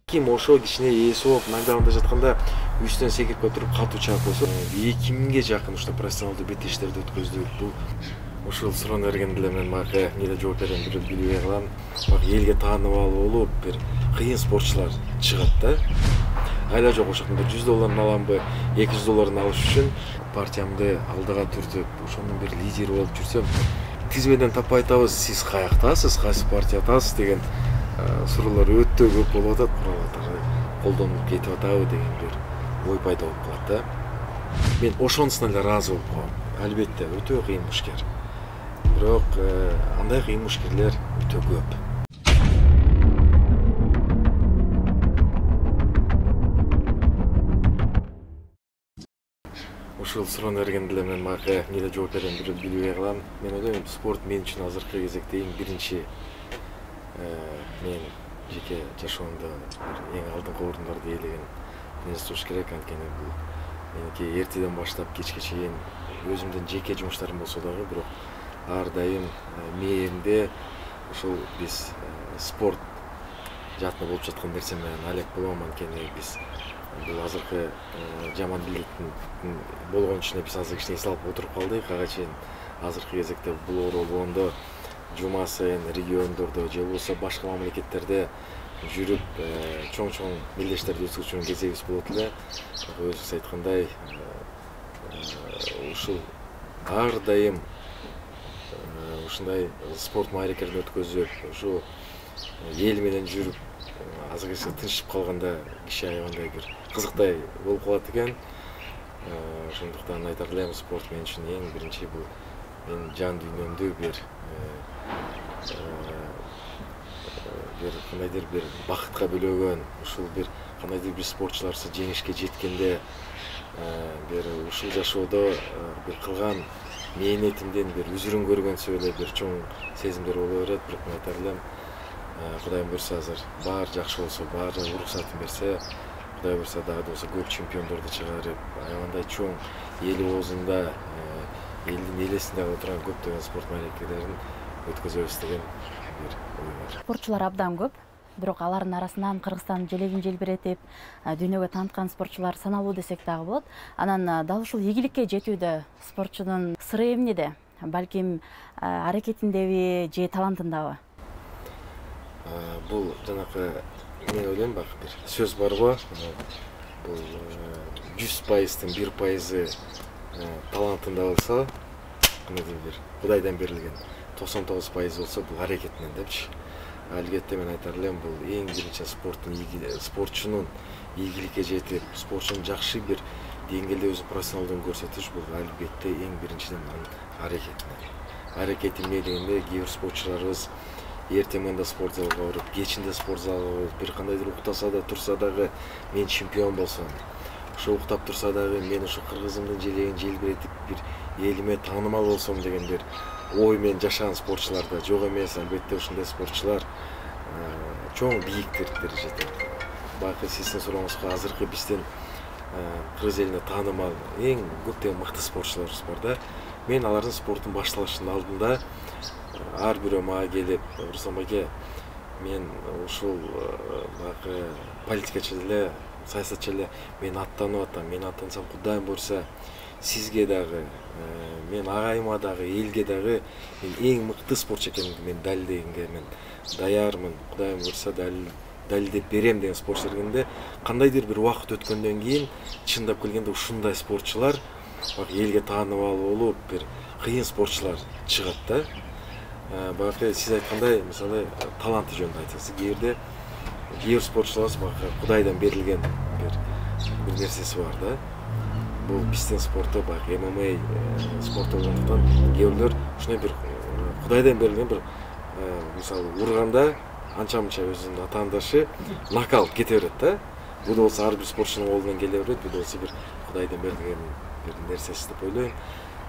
Ким ошо кичине ээси болуп майданда жатканда үстөн секирип отуруп катуу чапылса 2000ге жакын ушта профессионалдуу беттештерди өткөздүк. Бул ушул суроону бергенде эле мен мага эмне жооп берем билбей калам. Элге таанымал болуп бир кыйын спортчулар чыгат да. Айла жок ошол $100 аламбы, $200 алыш үчүн партиямды алдыга түртүп, ошонун бир лидери болуп жүрсөм, тизмеден таппай атабыз, сиз каяктасыз, кайсы партиядасыз деген суроолор өтө көп болуп атат. Колдонуп кетип атабы деген бир ой пайда болуп калат да. Мен ошонусуна эле ыраазы болуп калам. Албетте өтө кыйын ишкер. Бирок андай кыйын ишкерлер өтө көп. Ушул суроону бергенде эле мен мага эмне жооп берем билбей калам. Мен ойлойм, спорт мен үчүн азыркы кезекте эң биринчи мен жеке жашоомдо эң алдыңкы орундарды ээлеген нерсе болуш керек. Анткени бул меники эртеден баштап кечке чейин өзүмдүн жеке жумуштарым болсо дагы, бирок ар дайым мээримде ушул биз спорт жаатында болуп жаткан нерсе менен алек болом. Анткени биз бул азыркы жаман бийликтин болгон үчүн биз азыр кичине эс алып отуруп калдык. Ага чейин азыркы кезекте бул оору болгондо жума сайын региондордо же болбосо башка мамлекеттерде жүрүп чоң мелдештерди өткөрүүчү кезегибиз болот эле. Өзүңүз айткандай, ушул ар дайым ушундай спорт маарекелерин өткөзүп, ушу эл менен жүрүп, азыркы тынчып калганда киши аябандай бир кызыктай болуп калат экен. Ошондуктан айтар элем, спорт мен үчүн эң биринчи бул менин жан дүйнөмдү бир кандайдыр бир бакытка бөлөгөн, ушул бир кандайдыр бир спортчуларсы жеңишке жеткенде бир ушул жашоодо бир кылган мээнетимден бир үзүрүн көргөнсө эле бир чоң сезимдер боло берет. Бирок мен айтар элем, Кудайым буйрса азыр баары жакшы болсо, баары уруксатын берсе, Кудай буйрса дагы да болсо көп чемпиондорду чыгарып, аябандай чоң эл оозунда, элдин элесинде кала турган көптөгөн спорт маарекелерин өткөзөбүз деген бир ой бар. Спортчулар абдан көп, бирок алардын арасынан Кыргызстандын желегин желбиретип, дүйнөгө тааныткан спортчулар саналуу десек дагы болот. Анан дал ушул ийгиликке жетүүдө спортчунун сыры эмнеде? Балким аракетиндеби же талантындабы? Бул жанакы мен ойлойм, бир сөз бар го, бул 100%-тын 1% талантында болсо, кандайдыр бир Кудайдан берилген 99% болсо бул аракетинен депчи. Албетте мен айтар элем, бул эң биринчи спортчунун ийгиликке жетип, спортчунун жакшы бир деңгээлде өзү профессионалдуулугун көрсөтүш, бул албетте эң биринчиден аракетинен. Аракети эмне дегенде, кээ бир спортчуларыбыз эртеңмende спорт залга барып, кечинде спорт залга барып, бир кандайдыр уктаса да турса дагы мен чемпион болсом, ошо уктап турса дагы мен ошо кыргызымдын желегин желбиретип бир элиме таанымал болсом деген бир ой менен жашаган спортчулар да жок эмес. Албетте ушундай спортчулар чоң бийик дәрежеде. Бакы сиздин сурооңузга азыркы биздин кыргыз элине таанымал эң көптөгөн мыкты спортчуларыбыз бар да. Мен алардын спорттун башталышынын алдында ар бирөө мага келип, Руслан аке, мен ушул бакы политикачы эле, саясатчы эле, мен аттанып атам, мен аттансам Кудайым буйрса сизге дагы, мен агайыма дагы, элге дагы мен эң мыкты спортчу экенимди мен далилдегенге мен даярмын. Кудайым буйрса далилдеп берем деген спортчулар келгенде, кандайдыр бир убакыт өткөндөн кийин чындап келгенде ушундай спортчулар элге таанымал болуп, бир кыйын спортчулар чыгат да. Бакы сиз айткандай, мисалы, таланты жөнүндө айтасыз. Кээ бир спортчуларыбыз Кудайдан берилген бир нерсеси бар да. Бул биздин спортто бакы ММА спорту болгондуктан кээ бирлер ушундай бир Кудайдан берилген бир мисалы урганда анча-мынча өзүнүн атаандашы нокаут кете берет да. Бул да болсо ар бир спортчунун колунан келе берет, бул да болсо бир Кудайдан берилген бир нерсеси деп ойлойм.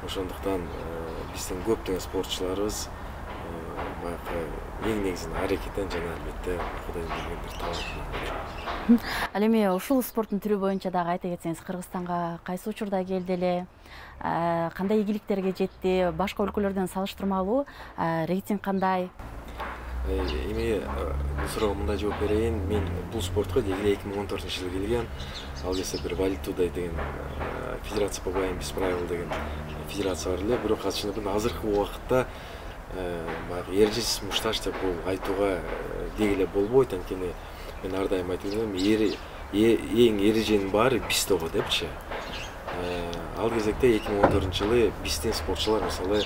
Ошондуктан биздин көптөгөн спортчуларыбыз эң негизинен аракеттен жана албетте Кудайдан берилген бир талант. Ал эми ушул спорттун түрү боюнча дагы айта кетсеңиз, Кыргызстанга кайсы учурда келди эле, кандай ийгиликтерге жетти, башка өлкөлөрдөн салыштырмалуу рейтинг кандай? Эми бул суроого мындай жооп берейин. Мен бул спортко деги 2014-жылы келген. Ал кезде бир валитудай деген федерация по боям без правил деген федерация бар эле. Бирок азыркы убакытта баягы эржис мушташ деп бул айтууга деги эле болбойт. Анткени мен ар дайым айтып жүрөм, эң эреженин баары бизде го депчи. Ал кезекте 2014-жылы биздин спортчулар мисалы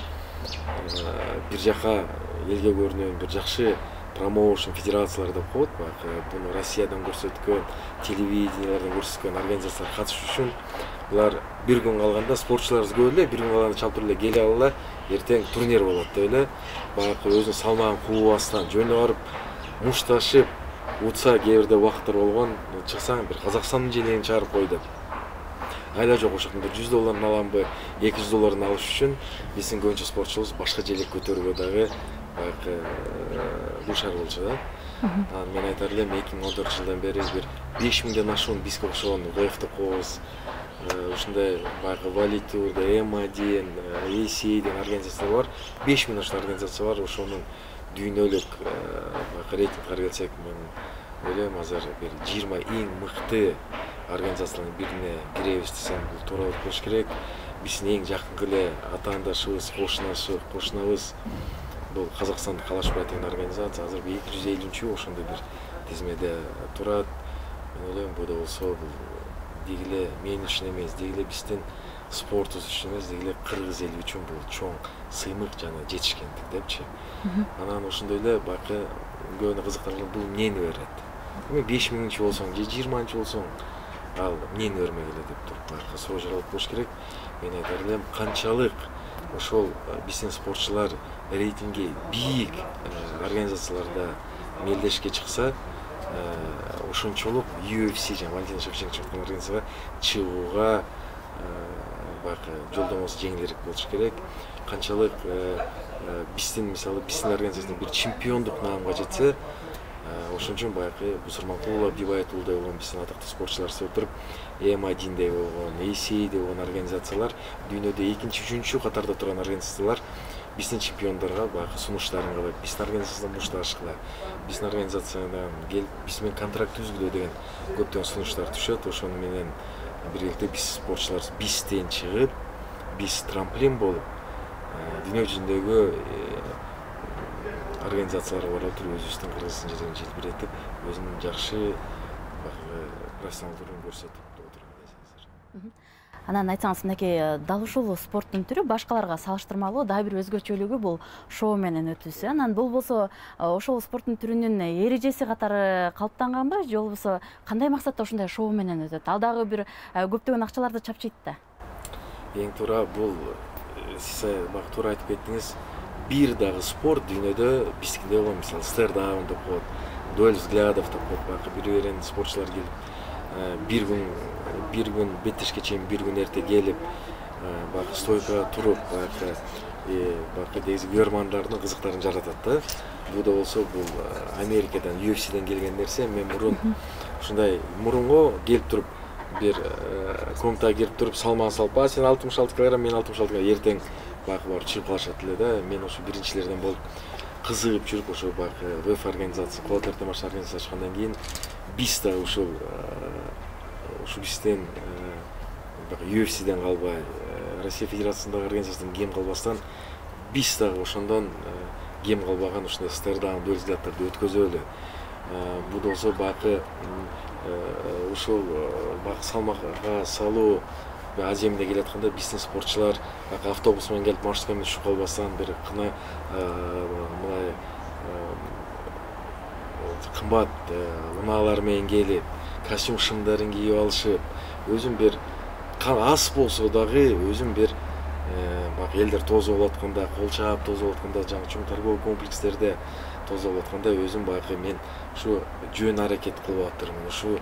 бир жака элге көрүнөн бир жакшы промоушн федерациялар деп коет. Буну Россиядан көрсөткөн, телевидениялардан көрсөткөн организациялар катышуу үчүн булар бир күн калганда спортчуларыбыз көп эле, бир күн калганда чалып эле келе алалы, эртең турнир болот деп эле баягы өзүнүн салмагын куубастан жөнүнө барып мушташып утса кээ бирде убакыттар болгон. Чыксаң бир Казакстандын желегин чыгарып кой деп. Айла жок, ошол бир $100 аламбы, $200 алыш үчүн биздин көбүнчө спортчубуз башка желек көтөрүүгө дагы баягы душар болчу да. Мен айтар элем 2014-жылдан бери бир 5000ден ашуун бизге окшогон ВФ деп коебуз. Ушундай баягы Валитур, М1, ACA деген организациялар бар. 5000 ашуун организация бар. Ошонун дүйнөлүк баягы рейтингге келсек, мен ойлойм азыр бир 20 эң мыкты организациялардын бирине киребиз десем бул туура болуш керек. Биздин эң жакынкы эле атаандашыбыз, кошунабыз бул Казакстандык Калашбай деген организация. Азыр 250-чү ошондой бир тизмеде турат. Мен ойлойм, бул да болсо бул деги эле мен үчүн эмес, деги эле биздин спортубуз үчүн эмес, деги эле кыргыз эли үчүн бул чоң сыймык жана жетишкендик депчи. Анан ошондой эле баягы көбүнө кызыктырган бул эмнени берет. Эми 5000-чи болсоң же 20-чы болсоң, ал эмнени бермегиле деп туруп баягы суроо жаралып коюш керек. Мен айтар элем, канчалык ошол биздин спортчулар рейтингге бийик организацияларда мелдешке чыкса, ошончолук UFC жана Валентин Шевченко организацияга чыгууга баягы жолдомосу жеңилирээк болуш керек. Канчалык биздин мисалы биздин организациянын бир чемпиондук наамга жетсе, ошон үчүн баягы Бусурманкулов, Абдибаетулдай болгон биздин атактуу спортчулар иштеп туруп, М1дей болгон, ACA деп болгон организациялар дүйнөдө 2-3-чү катарда турган организациялар биздин чемпиондорго баягы сунуштарын кылып, биздин организациядан мушташкыла, биздин организациядан келип биз менен контракт түзгүлө деген көптөгөн сунуштар түшөт. Ошону менен биргеликте биз спортчулар бизден чыгып, биз трамплин болуп, дүйнө жүзүндөгү организацияларга барып туруп өзүбүздүн Кыргызстан жерин желбиретип, өзүнүн жакшы профессионалдыгын көрсөтүп отурган. Анан айтсаңыз, мынакей дал ушул спорттун түрү башкаларга салыштырмалуу дагы бир өзгөчөлүгү бул шоу менен өтүүсү. Анан бул болсо ошол спорттун түрүнүн эрежеси катары калыптанганбы, же болбосо кандай максатта ушундай шоу менен өтөт? Ал дагы бир көптөгөн акчаларды чапчыйт да. Эң туура бул сиз бак туура айтып кеттиңиз. Бир дагы спорт дүйнөдө биздикиндей болгон, мисалы стэрдаун деп коет, дуэль взглядов деп коет, баягы бири-бирин спортчулар келип бир күн беттешке чейин бир күн эрте келип баягы стойкага туруп баягы дегизи көрөрмандардын кызыктарын жаратат да. Бул да болсо бул Америкадан, UFC'ден келген нерсе. Мен мурун ушундай мурунго келип туруп бир комнатага кирип туруп салмагын салып, сен 66 кг, мен 66 кг, эртең баягы барып чыгып калышат эле да. Мен ошо биринчилерден болуп кызыгып жүрүп, ошо баягы ВФ организация, Кулатар Тамаш организация ачкандан кийин биз да ушул бизден UFC'ден калбай, Россия Федерациясындагы организациядан кем калбастан, биз дагы ошондон кем калбаган ушундай стэрдаун дуэль взгляддарды өткөзөлү. Бул болсо баягы ушул баягы салмакка салуу Азия эмне келатканда биздин спортчулар автобус менен келип маршрутка менен түшүп калбастан, бир мындай кымбат унаалар менен келип, костюм шымдарын кийип алышып, өзүм бир аз болсо дагы өзүм бир баягы элдер тосуп атканда, кол чаап тосуп атканда, жаңы чоң торговый комплекстерде тосуп атканда өзүм баягы мен ушу жөн аракет кылып атырмын. Ушу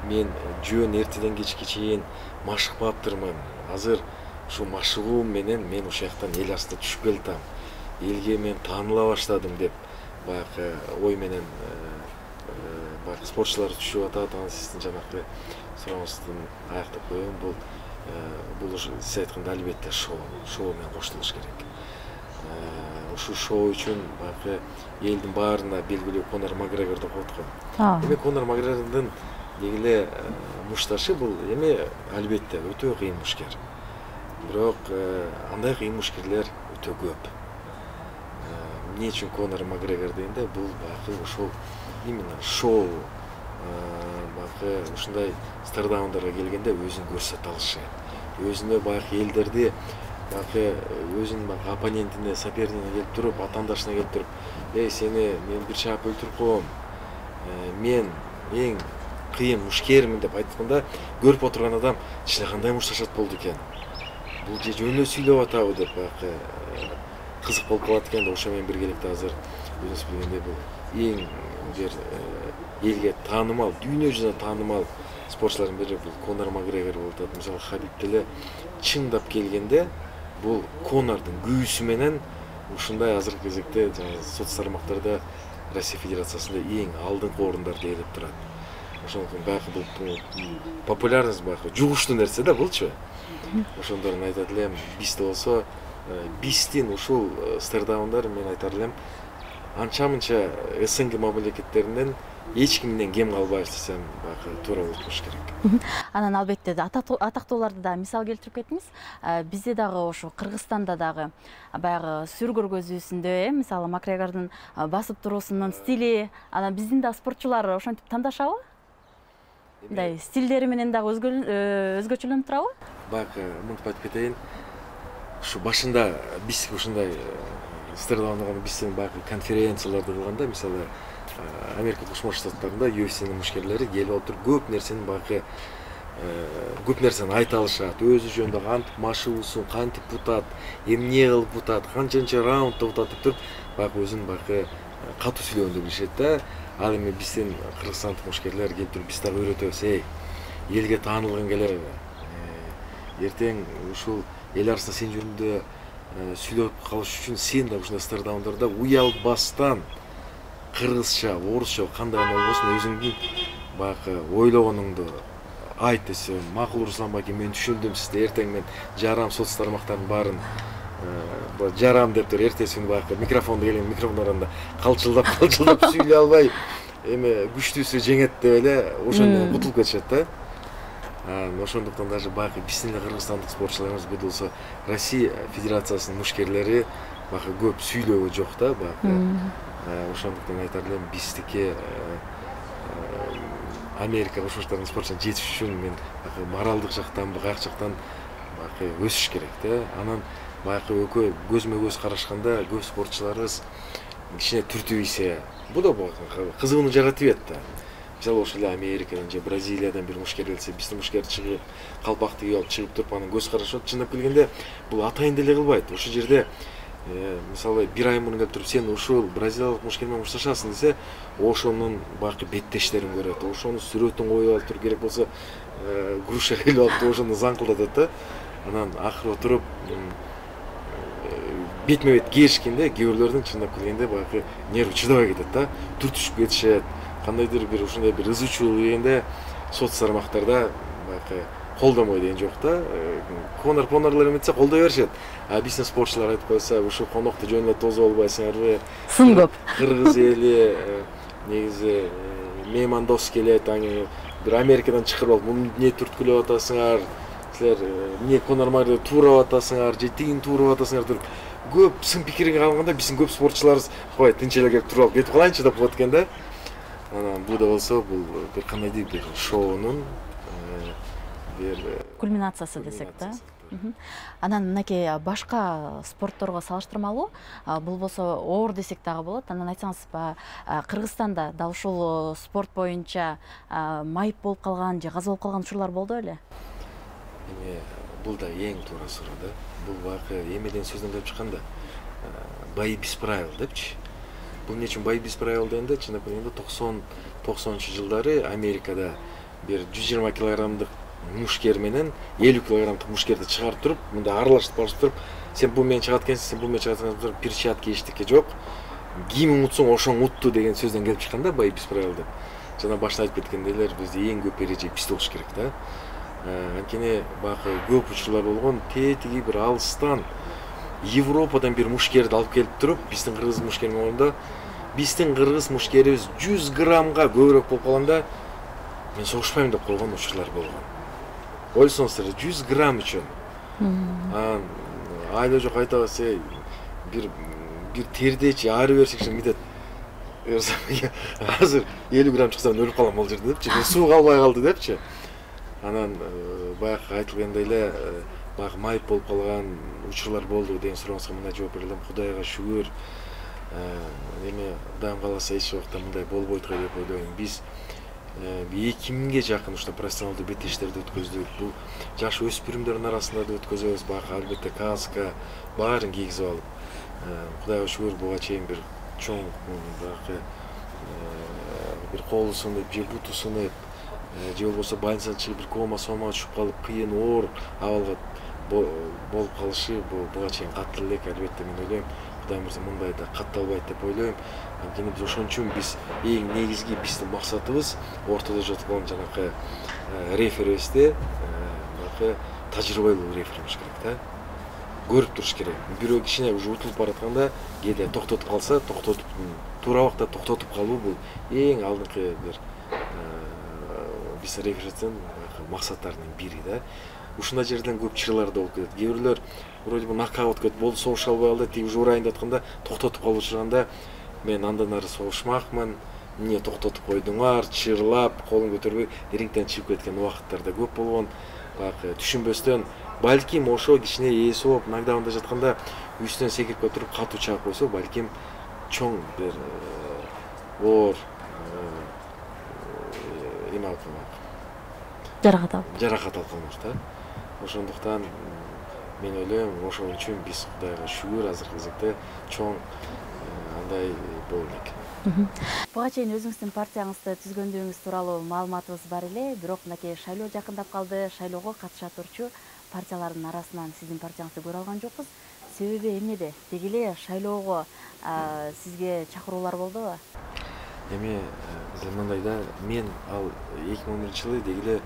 мен жөн эртеден кечке чейин машыгып баптырмын. Азыр ушу машыгуу менен мен ушул жактан эл астына түшүп келатам. Элге мен тааныла баштадым деп баягы ой менен баягы спортчулар түшүп атат. Анан сиздин жанакы сурооңуздун аяктап коеюн. Бул сиз айткандай албетте шоу менен коштулуш керек. ушул шоу үчүн баягы элдин баарына белгилүү Конор Макгрегорду коткон. Эми Конор Макгрегордун деги эле мушташы бул эми албетте өтө кыйын мушкер. Бирок андай кыйын мушкерлер өтө көп. Эмне үчүн Конор Макгрегор дегенде бул баягы ошол именно шоу баягы ушундай стардаундарға келгенде өзүн көрсөтө алышы. Өзүнө баягы элдерди баягы өзүнүн баягы оппонентине, сопернине келип туруп, атаандашына келип туруп, сени мен бир чаап өлтүрүп коем. Мен эң кыйын мушкермин деп айтканда, көрүп отурган адам ичине кандай мушташат болду экен. Бул же жөнүнө сүйлөп атабы деп баягы кызык болуп калат экен да, ошо менен биргеликте азыр өзүңүз билгендей бул эң бир элге таанымал, дүйнө жүзүнө таанымал спортчулардын бири бул Конор Макгрегор болуп атат. Мисалы Хабиб деле чындап келгенде бул Конордун күйүүсү менен ушундай азыркы кезекте соц тармактарда Россия Федерациясында эң алдыңкы орундарда ээлеп турат. Ошондуктан баягы бул популярность баягы жугуштуу нерсе да булчу. Ошондорун айтат элем, бизде болсо биздин ушул стардаундар мен айтар элем анча-мынча СНГ мамлекеттеринен эч кимден кем калбайбыз десем баягы туура болуп туруш керек. Анан албетте атактууларды да мисал келтирип кеттиңиз. Бизде дагы ошо Кыргызстанда дагы баягы сүргөр көзүүсүндө, мисалы Макгрегордун басып туруусунун стили, анан биздин да спортчулар ошентип тандашабы? Мындай стилдери менен дагы өзгөчөлөнүп турабы? Баягы мынтип айтып кетейин. Ушу башында биз ушундай стардаундагы биздин баягы конференцияларды кылганда, мисалы Америка Кошмо Штаттарында UFC'нин мушкерлери келип отуруп көп нерсени баягы көп нерсени айта алышат. Өзү жөнүндө кантип машыгуусун, кантип бутат, эмне кылып бутат, канчанча раундда бутат деп туруп, баягы өзүн баягы катуу сүйлөгөндү билишет да. Ал эми биздин кыргызстандык мушкерлер келип туруп биз дагы үйрөтөбүз. Элге таанылгың келеби? Эртең ушул эл арасында сен жөнүндө сүйлөп калыш үчүн сен да ушундай стардаунддарда уялбастан кыргызча, орусча кандай гана болбосун өзүңдүн баягы ойлогонуңду айт десе, макул Руслан байке, мен түшүндүм сизди, эртең мен жарам соц тармактардын баарын жарам деп туруп эртеси күнү баягы микрофонду келген микрофондорунда калчылдап сүйлөй албай эми күчтүүсү жеңет деп эле ошону менен кутулуп кетишет да. Ошондуктан даже баягы биздин кыргызстандык спортчуларыбыз бул болсо Россия Федерациясынын мушкерлери баягы көп сүйлөөгө жок да баягы. Ошондуктан айтар элем биздики Америка Кошмо Штаттарынын спортчусуна жетиш үчүн мен моралдык жактан, каяк жактан баягы өсүш керек да. Анан баягы экөө көзмө көз карашканда көп спортчуларыбыз кичине түртүбүйсө, бул да кызыгууну жаратып берет да. Мисалы ошол эле Америкадан же Бразилиядан бир мушкер келсе, биздин мушкер чыгып, калпакты кийип алып чыгып туруп, анан көз карашып, чындап келгенде бул атайын деле кылбайт. Ошол жерде мисалы бир ай мурун келип туруп, сен ушул бразилиялык мушкер менен мушташасың десе, ошонун баягы беттештерин көрөт, ошонун сүрөтүн коюп алып туруп, керек болсо груша келип алып туруп ошону заңкылдатат да. Анан акыры отуруп бетме бет келишкенде кээ бирлердин чындап келгенде баягы нерви чыдабай кетет да, түртүшүп кетишет. Кандайдыр бир ушундай бир ызычуулук дегенде соц тармактарда баягы колдомой деген жок да. Конорлор эметсе колдой беришет. А биздин спортчулар айтып койсо, ушу конокту жөн эле тосуп албайсыңарбы? Сын көп. Кыргыз эли негизи меймандос келет, аны бир Америкадан чакырып алып, муну эмне түрткүлөп атасыңар? Силер эмне Конор Макгрегорду туурап атасыңар, же тигин туурап атасыңар деп көп сын пикирге калганда биздин көп спортчуларыбыз кой тынч эле келип туруп алып кетип калайынчы деп коет экен да. Анан бул да болсо бул бир кандайдыр бир шоунун бир кульминациясы десек да. Анан мынакей башка спортторго салыштырмалуу бул болсо оор десек дагы болот. Анан айтсаңыз, Кыргызстанда дал ушул спорт боюнча майып болуп калган же каза болуп калган учурлар болду беле? Эми бул да эң туура суроо да. Бул баягы эмеден сөздөн келип чыкканда бои без правил депчи. Бул эмне үчүн бои без правил дегенде, чындап келгенде 90-жылдары Америкада бир 120 килограммдык мушкер менен 50 килограммдык мушкерди чыгарып туруп, мындай аралашып барып туруп, сен бул менен чыгат экенсиң, сен бул менен чыгат экенсиң туруп, перчатка эчтеке жок. Кийим унутсаң ошону утту деген сөздөн келип чыкканда бои без правил деп. Жана башында айтып кеткендейлер, бизде эң көп эреже бизде болуш керек да. Анткени баягы көп учурлар болгон, тетиги бир алыстан Европадан бир мушкерди алып келип туруп, биздин кыргыз мушкерин болгондо, биздин кыргыз мушкерибиз 100 граммга көбүрөөк болуп калганда, мен согушпайм деп койгон учурлар болгон. Ойлосоңуздар, 100 грамм үчүн. Айла жок айта берсе, бир тердечи ары берсек митет. Азыр 50 грамм чыксам өлүп калам ал жерде депчи. Суу калбай калды депчи. Анан баягы айтылгандай эле баягы майып болуп калган учурлар болду деген сурооңузга мындай жооп бере алам. Кудайга шүгүр. Эми Кудайым кааласа эч убакта мындай болбойт го деп ойлойм. Биз 2000ге жакын ушта профессионалдуу беттештерди өткөздүк. Бул жаш өспүрүмдөрдүн арасында да өткөзөбүз. Баягы албетте каска баарын кийгизип алып. Кудайга шүгүр буга чейин бир чоң баягы бир колу сынып, же буту сынып, же болбосо больницадан чыгып бир кома сомага түшүп калып, кыйын оор абалга болуп калышы буга чейин каттуу элек. Албетте мен ойлойм, Кудайым мырза мындай да катталбайт деп ойлойм. Анткени биз ошон үчүн биз эң негизги биздин максатыбыз ортодо жаткан жанакы реферибизде баягы тажрыйбалуу рефери болуш керек да. Көрүп туруш керек. Бирөө кичине уже утулуп баратканда кээде токтотуп калса, туура убакта токтотуп калуу бул эң алдыңкы бир биз реферидин максаттарынын бири да. Ушундай жерден көп чырлар да болуп кетет. Кээ бирлер вроде бы нокаут кетип болду, согуша албай калды, тиги уже урайын деп атканда токтотуп калып учурганда мен андан ары согушмакмын, эмне токтотуп койдуңар, чырлап, колун көтөрбөй рингден чыгып кеткен убакыттар да көп болгон. Баягы түшүнбөстөн балким ошо кичине ээси болуп нокдаунда жатканда үстүнөн секирип отуруп катуу чаап койсо, балким чоң бир оор эме алып калмак. Жаракат алып калмак да. Ошондуктан мен ойлойм, ошон үчүн биз Кудайга шүгүр азыркы кезекте чоң андай боло элек. Буга чейин өзүңүздүн партияңызды түзгөндүгүңүз тууралуу маалыматыбыз бар эле, бирок мынакей шайлоо жакындап калды. Шайлоого катыша турчу партиялардын арасынан сиздин партияңызды көрө алган жокпуз. Себеби эмнеде? Деги эле шайлоого сизге чакыруулар болдубу? Эми мындай да, мен ал 2011-жылы деги эле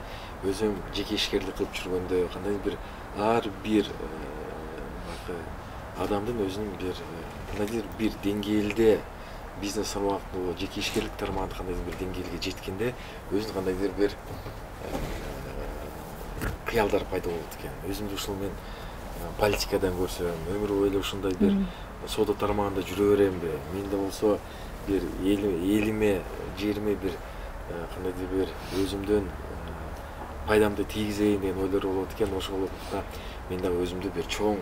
өзүм жеке ишкерлик кылып жүргөндө кандайдыр бир ар бир адамдын өзүнүн бир кандайдыр бир деңгээлде бизнес тармагында, жеке ишкерлик тармагында кандайдыр бир деңгээлге жеткенде өзүнүн кандайдыр бир кыялдар пайда болот экен. Өзүмдү ушул мен политикадан көрсөм, өмүр бою ушундай бир соода тармагында жүрө беремби? Менде болсо бир элиме, жериме бир кандайдыр бир өзүмдүн пайдамды тийгизейин деген ойлор болот экен. Ошол убакта мен дагы өзүмдү бир чоң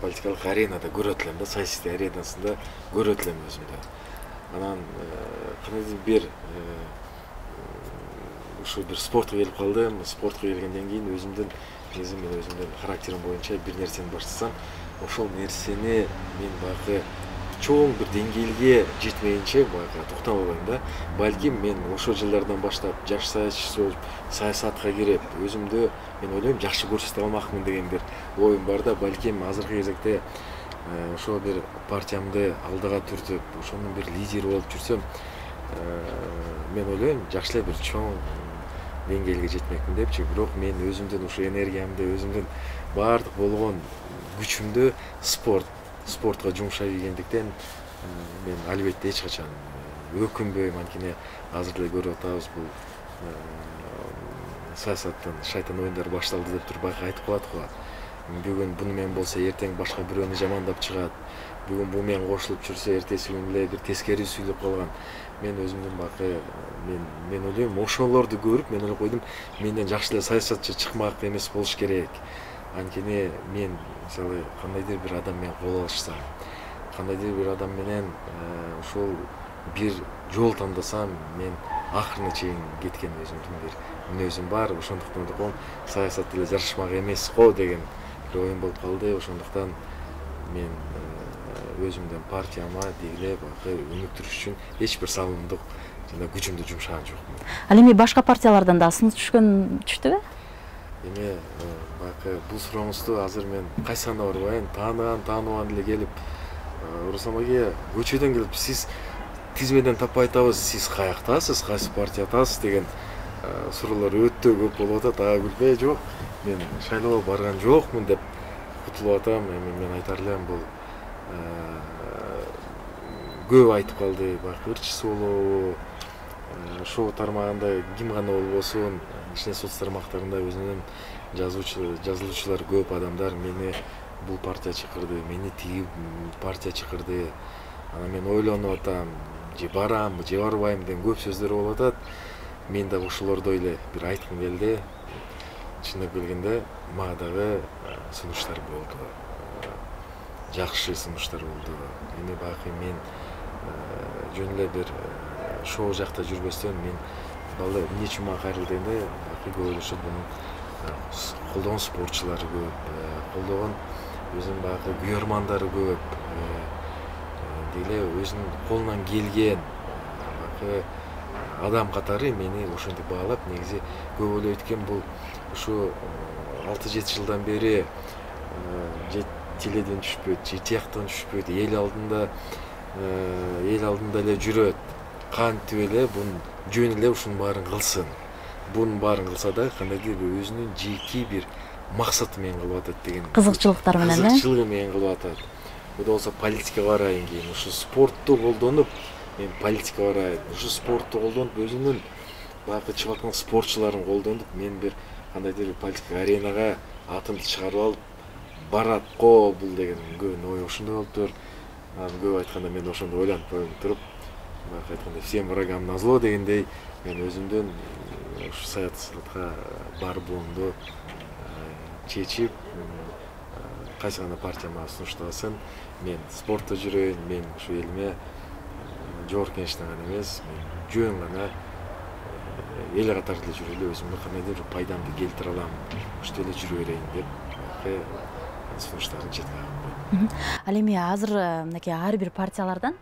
политикалык аренада көрөт элем да, саясий аренасында көрөт элем өзүмдү. Анан кандайдыр бир ушул бир спортко келип калдым. Спортко келгенден кийин өзүмдүн негизи мен өзүмдүн характерим боюнча бир нерсени баштасам, ошол нерсени мен баягы чоң бир деңгээлге жетмейинче баягы токтоп албайм да. Балким мен ошол жылдардан баштап жаш саясатчы болуп, саясатка кирип, өзүмдү мен ойлойм жакшы көрсөтө алмакмын деген бир оюм бар да. Балким азыркы кезекте ошол бир партиямды алдыга түртүп, ошонун бир лидери болуп жүрсөм, мен ойлойм жакшы эле бир чоң деңгээлге жетмекмин депчи. Бирок мен өзүмдүн ушу энергиямды, өзүмдүн баардык болгон күчүмдү спортко жумшай ийгендиктен мен албетте эч качан өкүнбөйм. Анткени азыр деле көрүп атабыз, бул саясаттын шайтан оюндары башталды деп туруп байкы айтып коет го. Бүгүн буну менен болсо эртең башка бирөөнү жамандап чыгат. Бүгүн бул менен кошулуп жүрсө эртеси күнү эле бир тескери сүйлөп калган. Мен өзүмдүн байкы мен ойлойм, ошолорду көрүп мен ойлоп койдум, менден жакшы эле саясатчы чыкмак эмес болуш керек. Анткени мен мисалы кандайдыр бир адам менен кол алышсам, кандайдыр бир адам менен ошол бир жол тандасам, мен акырына чейин кеткен өзүмдүн бир мүнөзүм бар. Ошондуктан да саясат деле жарышмак эмес го деген бир оюм болуп калды. Ошондуктан мен өзүмдүн партияма деги эле баягы өнүктүрүш үчүн эч бир салымдык жана күчүмдү жумшаган жокмун. Ал эми башка партиялардан да сунуш түштүбү? Эми баягы бул сурооңузду азыр мен кайсына барбайын, тааныбаган эле келип, Руслан аке көчөдөн келип, сиз тизмеден таппай атабыз, сиз каяктасыз, кайсы партиядасыз деген суроолор өтө көп болуп атат. Күлпөй жок, мен шайлоого барган жокмун деп кутулуп атам. Эми мен айтар элем бул көп айтып калды, баягы ырчысы болобу, шоу тармагында ким гана болбосун, ичинен соц тармактарында өзүнүн жазылуучулар көп адамдар мени бул партия чакырды, мени тиги партия чакырды. Анан мен ойлонуп атам, же барамбы, же барбайм деген көп сөздөр болуп атат. Мен да ошолордой эле бир айткым келди. Чындап келгенде мага дагы сунуштар болду. Жакшы сунуштар болду. Эми бакый мен жөн эле бир шоу жакта жүрбөстөн мен балдар эмне үчүн мага кайрылды дегенде бакый көп ойлошот, муну колдогон спортчулары көп, колдогон өзүнүн баягы күйөрмандары көп, деле өзүнүн колунан келген баягы адам катары мени ошентип баалап, негизи көп ойлойт экен, бул ушу 6-7 жылдан бери же теледен түшпөйт, же тияктан түшпөйт, эл алдында эле жүрөт. Кантип эле бунун жөн эле ушунун баарын кылсын. Бунун баарын кылса да кандайдыр бир өзүнүн жеке бир максаты менен кылып атат деген. Кызыкчылыктар менен, кызыкчылыгы менен кылып атат. Бул болсо политикага барайын кийин, ушу спортту колдонуп, мен политикага барайын. Ушу спортту колдонуп, өзүнүн баягы чыгып аткан спортчуларын колдонуп, мен бир кандайдыр бир политика аренага атымды чыгарып алып барат го бул деген көп ой ошондой болуптур. Көп айтканда мен ошондо ойлонуп туруп, баягы айткандай всем врагам назло дегендей, мен өзүмдүн ушу саясатка барбоомду чечип, кайсы гана партия мага сунуштабасын, мен спортто жүрөйүн, мен ушу элиме жогорку кеңештен гана эмес, мен жөн гана эл катары эле жүрүп эле өзүмдүн кандайдыр бир пайдамды келтире алам, ушинтип эле жүрө берейин деп сунуштарын четке кагып. Ал эми азыр мынакей ар бир партиялардан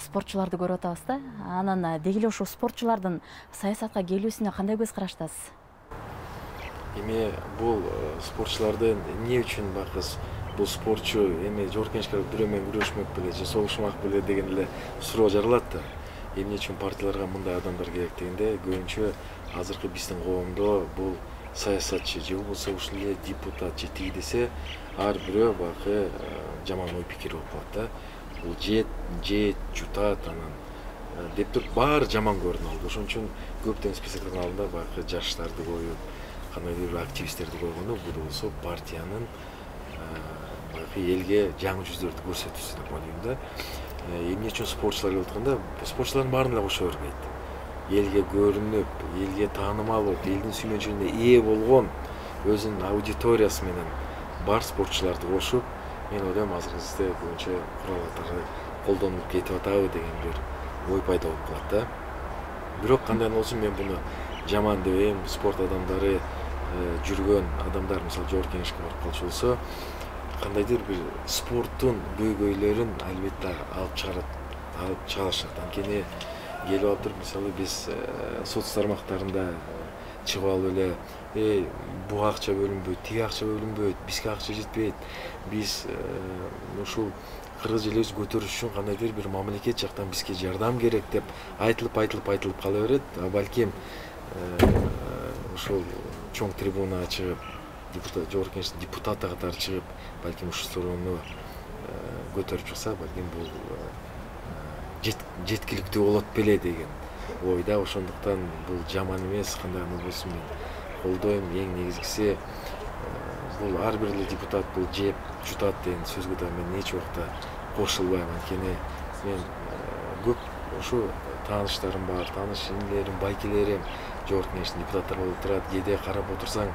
спортчуларды көрүп атабыз да. Анан деги эле ошол спортчулардын саясатка келүүсүнө кандай көз караштасыз? Эми бул спортчуларды эмне үчүн бакы бул спортчу эми жогорку кеңешке бирөө менен күрөшмөк беле же согушмак беле деген эле суроо жаралат да. Эмне үчүн партияларга мындай адамдар керек дегенде, көбүнчө азыркы биздин коомдо бул саясатчы же болбосо ушул эле депутат же тиги десе, ар бирөө баягы жаман ой пикир болуп калат да. Бул жейт, жутат, анан деп туруп баары жаман көрүнүп алды. Ошон үчүн көптөгөн списоктун алдында баягы жаштарды коюп, кандайдыр бир активисттерди койгону, бул болсо партиянын баягы элге жаңы жүздөрдү көрсөтүүсү деп ойлойм да. Эмне үчүн спортчулар келип атканда, спортчулардын баарын эле кошо бербейт. Элге көрүнүп, элге таанымал болуп, элдин сүймөнчүлүгүнө ээ болгон өзүнүн аудиториясы менен бар спортчуларды кошуп, мен ойлойм азыркы кезде көбүнчө курал катары колдонуп кетип атабы деген бир ой пайда болуп калат да. Бирок кандай болсун, мен буну жаман дебейм. Спорт адамдары жүргөн адамдар, мисалы жогорку кеңешке барып калчу болсо, кандайдыр бир спорттун көйгөйлөрүн албетте алып чыгарышат. Анткени келип алып туруп, мисалы биз соц тармактарында чыгып алып эле, буга акча бөлүнбөйт, тиги акча бөлүнбөйт, бизге акча жетпейт, биз ушул кыргыз элибиз көтөрүш үчүн кандайдыр бир мамлекет жактан бизге жардам керек деп айтылып кала берет. Балким ушул чоң трибунага чыгып, жогорку кеңештин депутаты катары чыгып, балким ушул суроону көтөрүп чыкса, балким бул жеткиликтүү болот беле деген ойда. Ошондуктан бул жаман эмес, кандай гана болсун мен колдойм. Эң негизгиси бул ар бир эле депутат бул жеп жутат деген сөзгө да мен эч убакта кошулбайм. Анткени мен көп ушу тааныштарым бар, тааныш инилерим, байкелерим жогорку кеңештин депутаттары болуп турат. Кээде карап отурсаң,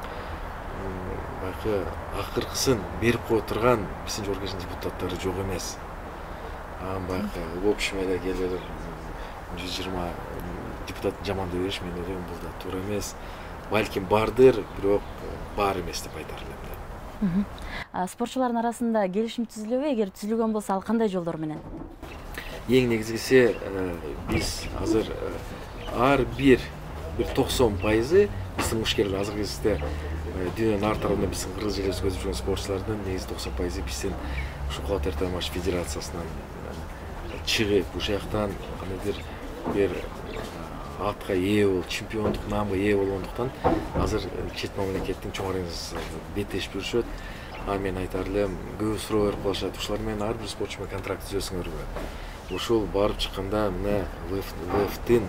баягы акыркысын берип кое турган биздин жогорку кеңештин депутаттары жок эмес. Баягы в общем эле келип 120 депутат жаман деп бериш, мен ойлойм бул да туура эмес. Балким бардыр, бирок бар эмес деп айтар элем да. Спортчулардын арасында келишим түзүлөбү? Эгер түзүлгөн болсо, ал кандай жолдор менен? Эң негизгиси биз азыр ар бир 90% биздин мушкерлер азыркы кезде дүйнөнүн ар тарабында биздин кыргыз элибизди көзөп жүргөн спортчулардын негизи 90% биздин ушу кулап термаш федерациясынан чыгып, ушул жактан кандайдыр бир атка ээ болуп, чемпиондук наамга ээ болгондуктан азыр чет мамлекеттин чоң организациялары беттешип жүрүшөт. мен айтар элем, көп суроо берип калышат. Ушулар менен ар бир спортчу менен контракт түзөсүңөрбү? Ушул барып чыкканда мына ВФТин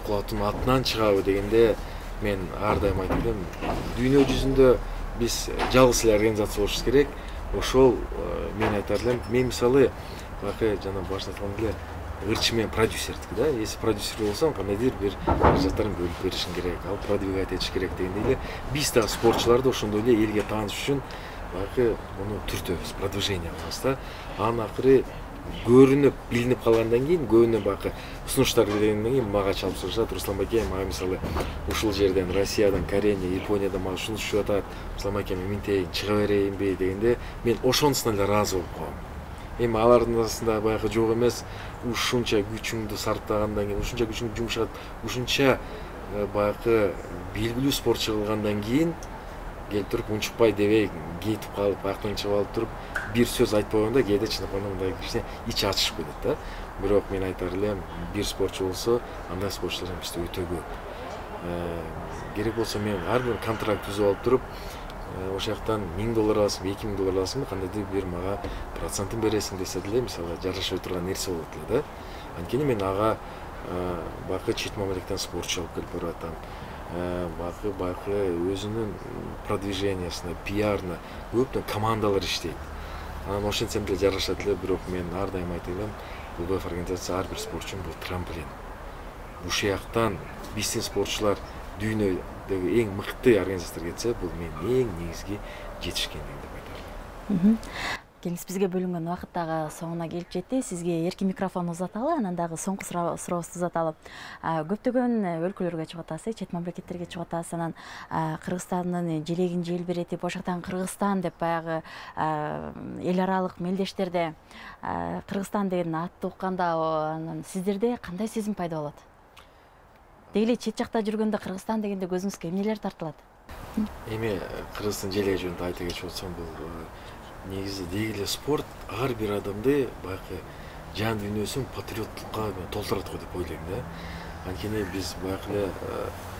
клубдун атынан чыгабы дегенде мен ар дайым айтып элем, дүйнө жүзүндө биз жалгыз эле организация болушубуз керек. Ошол мен айтар элем, мен мисалы бакы жана башта айткан эле ырчы менен продюсердики да. Если продюсер болсоң, кандайдыр бир каражаттарын бөлүп беришиң керек, ал продвигать этиш керек дегендей эле биз дагы спортчуларды ошондой эле элге тааныш үчүн бакы муну түртөбүз, продвижение кылабыз да. Анын акыры көрүнүп, билинип калгандан кийин, көбүнө бакы сунуштар бергенден кийин мага чалып сурашат, Руслан байке, мага мисалы ушул жерден, Россиядан, Кореядан, Япониядан мага ушуну түшүп атат, Руслан байке, минтейин, чыга берейинби дегенде, мен ошонусуна эле ыраазы болуп калам. Эми алардын арасында баягы жок эмес, ушунча күчүңдү сарптагандан кийин, ушунча күчүңдү жумшат, ушунча баягы белгилүү спортчу кылгандан кийин келип туруп унчукпай дебей кетип калып, аяктан чыгып алып туруп, бир сөз айтпаганда кээде чыныкканда мындай кичине ич ачышып кетет да. Бирок мен айтар элем, бир спортчу болсо, андай спортчулар бизде өтө көп. Керек болсо мен ар бир контракт түзүп алып туруп, ошол жактан $1000 аласың, $2000 аласың, кандайдыр бир мага процентин бересиң десе деле, мисалы жарашпай турган нерсе болот эле да. Анткени мен ага бакы чет мамлекеттен спортчу алып келип берип атам. Бакы өзүнүн продвижениясына, пиарына көптөн командалар иштейт. Анан ошентсем деле жарашат эле, бирок мен ар дайым айтып элем, БФ организация ар бир спортчу бул трамплин. Ушул жактан биздин спортчулар дүйнөдөгү эң мыкты организациялар кетсе, бул мен эң негизги жетишкендик деп айтарым. Келиңиз, бизге бөлүнгөн убакыт дагы соңуна келип жетти. Сизге эркин микрофон узаталы, анан дагы соңку сурообузду узаталы. Көптөгөн өлкөлөргө чыгып атасыз, чет мамлекеттерге чыгып атасыз, анан Кыргызстандын желегин желбиретип, ошол жактан Кыргызстан деп баягы эл аралык мелдештерде Кыргызстан деген атты укканда, анан сиздерде кандай сезим пайда болот? Деги эле чет жакта жүргөндө Кыргызстан дегенде көзүңүзгө эмнелер тартылат? Эми Кыргызстан желеги жөнүндө айта кетчү болсом, бул негизи деги эле спорт ар бир адамды баягы жан дүйнөсүн патриоттукка толтурат го деп ойлойм да. Анткени биз баягы эле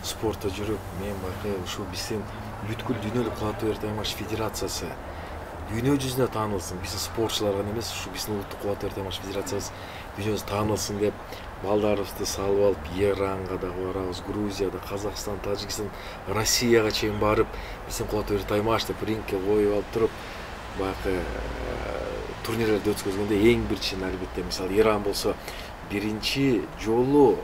спортто жүрүп, мен баягы ушул биздин бүткүл дүйнөлүк кулаптуу таймаш федерациясы дүйнө жүзүнө таанылсын, биздин спортчулар гана эмес, ушу биздин улуттук кулаптуу таймаш федерациясы дүйнө жүзүнө таанылсын деп балдарыбызды салып алып, Иранга дагы барабыз, Грузияда, Казакстан, Тажикстан, Россияга чейин барып, биздин кулаптуу таймаш деп рингке коюп алып туруп, баягы турнирлерди өткөзгөндө эң биринчи албетте, мисалы Иран болсо, биринчи жолу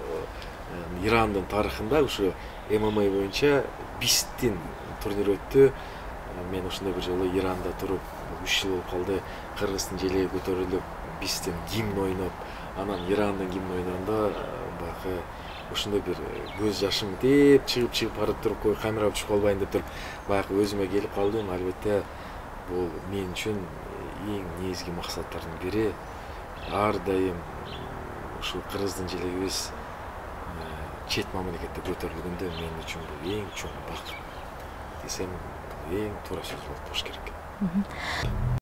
Ирандын тарыхында ушу ММА боюнча биздин турнир өттү. Мен ошондой бир жолу Иранда туруп, 3 жыл болуп калды, Кыргыздын желеги көтөрүлүп, биздин гимн ойноп, анан Ирандын гимн ойногондо баягы ошондой бир көз жашым деп чыгып барып туруп, камерага түшүп калбайын деп туруп, баягы өзүмө келип калдым. Албетте бул мен үчүн эң негизги максаттардын бири. Ар дайым ушул Кыргыздын желегибиз чет мамлекетте көтөрүлгөндө мен үчүн бул эң чоң бакыт десем, эң туура сөз болуп болуш керек.